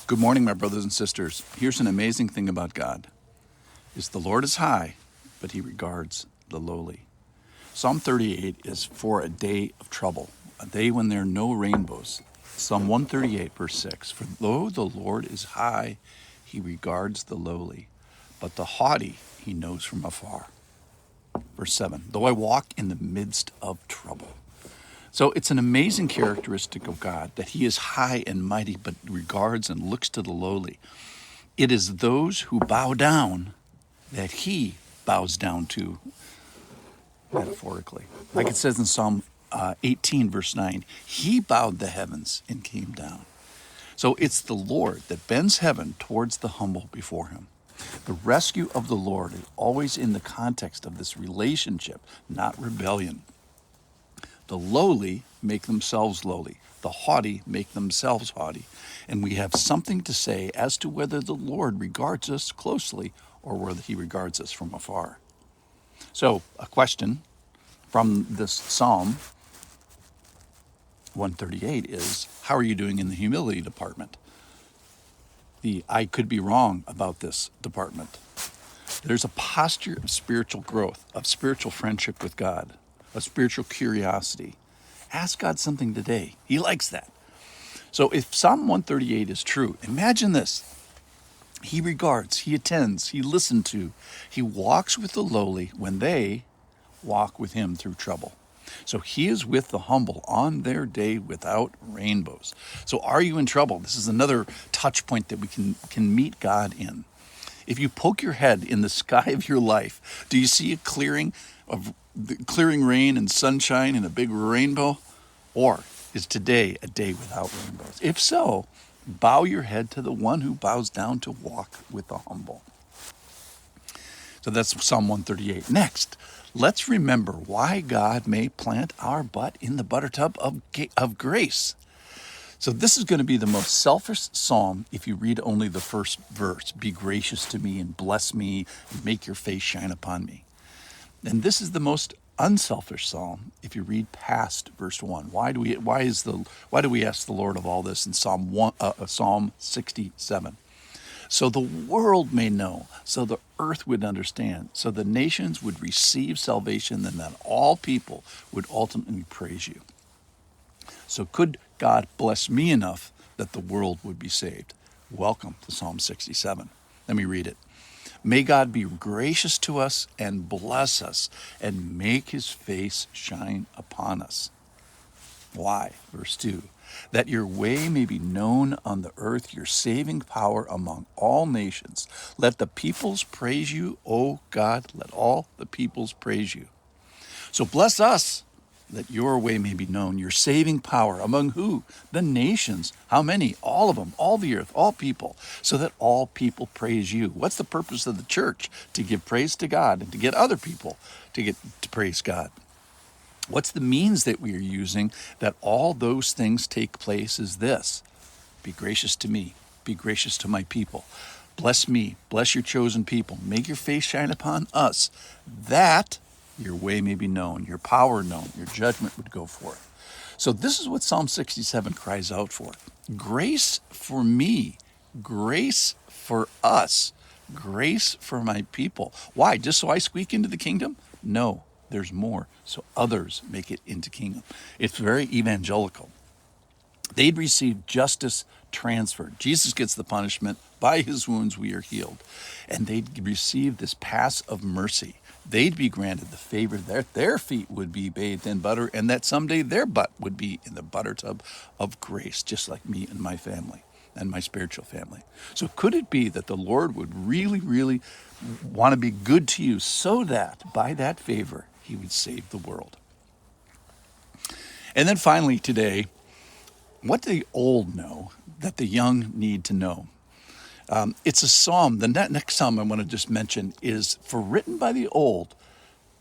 Good morning, my brothers and sisters. Here's an amazing thing about God. Is the Lord is high, but he regards the lowly. Psalm 38 is for a day of trouble, a day when there are no rainbows. Psalm 138, verse 6, for though the Lord is high, he regards the lowly, but the haughty he knows from afar. Verse 7, though I walk in the midst of trouble. So it's an amazing characteristic of God that he is high and mighty, but regards and looks to the lowly. It is those who bow down that he bows down to, metaphorically. Like it says in Psalm 18, verse 9, he bowed the heavens and came down. So it's the Lord that bends heaven towards the humble before him. The rescue of the Lord is always in the context of this relationship, not rebellion. The lowly make themselves lowly. The haughty make themselves haughty. And we have something to say as to whether the Lord regards us closely or whether he regards us from afar. So, a question from this Psalm 138 is, how are you doing in the humility department? I could be wrong about this department. There's a posture of spiritual growth, of spiritual friendship with God, of spiritual curiosity. Ask God something today. He likes that. So if Psalm 138 is true, imagine this. He regards, he attends, he listens to, he walks with the lowly when they walk with him through trouble. So he is with the humble on their day without rainbows. So are you in trouble? This is another touch point that we can meet God in. If you poke your head in the sky of your life, do you see a clearing rain and sunshine and a big rainbow? Or is today a day without rainbows? If so, bow your head to the one who bows down to walk with the humble. So that's Psalm 138. Next, let's remember why God may plant our butt in the buttertub of grace. So this is going to be the most selfish psalm if you read only the first verse. Be gracious to me and bless me and make your face shine upon me. And this is the most unselfish psalm if you read past verse 1. Why do we ask the Lord of all this in Psalm 67? So the world may know, so the earth would understand, so the nations would receive salvation, and that all people would ultimately praise you. So could God bless me enough that the world would be saved? Welcome to Psalm 67. Let me read it. May God be gracious to us and bless us and make his face shine upon us. Why? Verse 2. That your way may be known on the earth, your saving power among all nations. Let the peoples praise you, O God. Let all the peoples praise you. So bless us, that your way may be known, your saving power among who? The nations. How many? All of them, all the earth, all people, so that all people praise you. What's the purpose of the church? To give praise to God and to get other people to praise God. What's the means that we are using that all those things take place is this. Be gracious to me. Be gracious to my people. Bless me. Bless your chosen people. Make your face shine upon us. That your way may be known, your power known, your judgment would go forth. So this is what Psalm 67 cries out for. Grace for me. Grace for us. Grace for my people. Why? Just so I squeak into the kingdom? No. There's more, so others make it into kingdom. It's very evangelical. They'd receive justice transferred. Jesus gets the punishment. By his wounds we are healed. And they'd receive this pass of mercy. They'd be granted the favor that their feet would be bathed in butter, and that someday their butt would be in the butter tub of grace, just like me and my family and my spiritual family. So could it be that the Lord would really, really want to be good to you so that by that favor, he would save the world? And then finally today, what do the old know that the young need to know? It's a psalm. The next psalm I want to just mention is written by the old,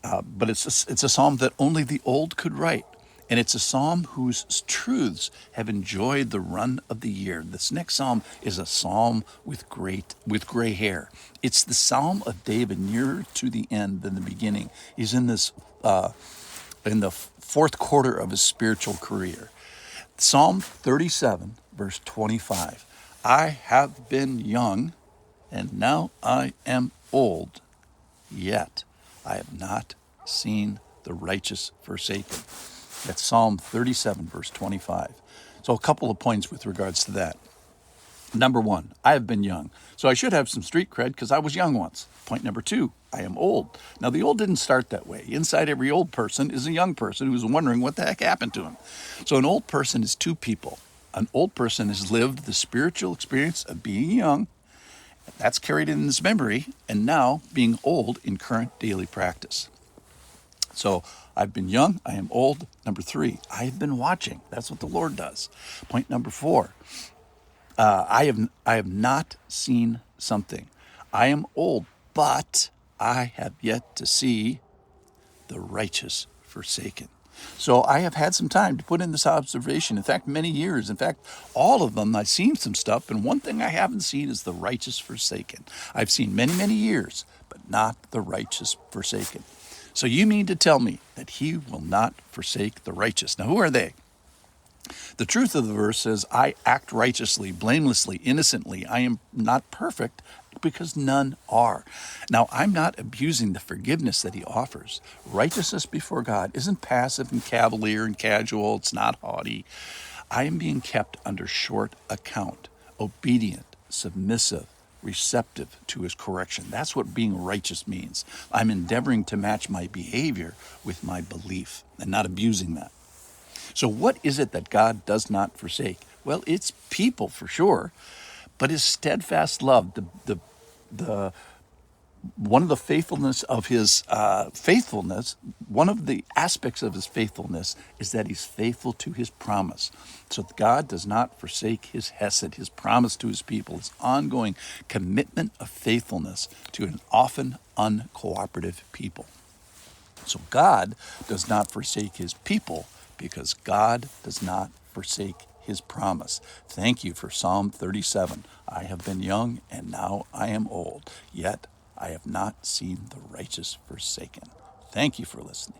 but it's a psalm that only the old could write. And it's a psalm whose truths have enjoyed the run of the year. This next psalm is a psalm with gray hair. It's the psalm of David nearer to the end than the beginning. He's in the fourth quarter of his spiritual career. Psalm 37, verse 25. I have been young, and now I am old, yet I have not seen the righteous forsaken. That's Psalm 37, verse 25. So a couple of points with regards to that. Number one, I have been young. So I should have some street cred because I was young once. Point number two, I am old. Now, the old didn't start that way. Inside every old person is a young person who's wondering what the heck happened to him. So an old person is two people. An old person has lived the spiritual experience of being young. That's carried in his memory, and now being old in current daily practice. So I've been young, I am old. Number three, I have been watching. That's what the Lord does. Point number four, I have not seen something. I am old, but I have yet to see the righteous forsaken. So I have had some time to put in this observation. In fact, many years. In fact, all of them, I've seen some stuff, and one thing I haven't seen is the righteous forsaken. I've seen many, many years, but not the righteous forsaken. So you mean to tell me that he will not forsake the righteous? Now, who are they? The truth of the verse says, I act righteously, blamelessly, innocently. I am not perfect because none are. Now, I'm not abusing the forgiveness that he offers. Righteousness before God isn't passive and cavalier and casual. It's not haughty. I am being kept under short account, obedient, submissive, receptive to his correction. That's what being righteous means. I'm endeavoring to match my behavior with my belief and not abusing that. So what is it that God does not forsake? Well, it's people for sure, but his steadfast love, the one of the faithfulness of his faithfulness, one of the aspects of his faithfulness is that he's faithful to his promise. So God does not forsake his hesed, his promise to his people, his ongoing commitment of faithfulness to an often uncooperative people. So God does not forsake his people because God does not forsake his promise. Thank you for Psalm 37. I have been young and now I am old, yet I have not seen the righteous forsaken. Thank you for listening.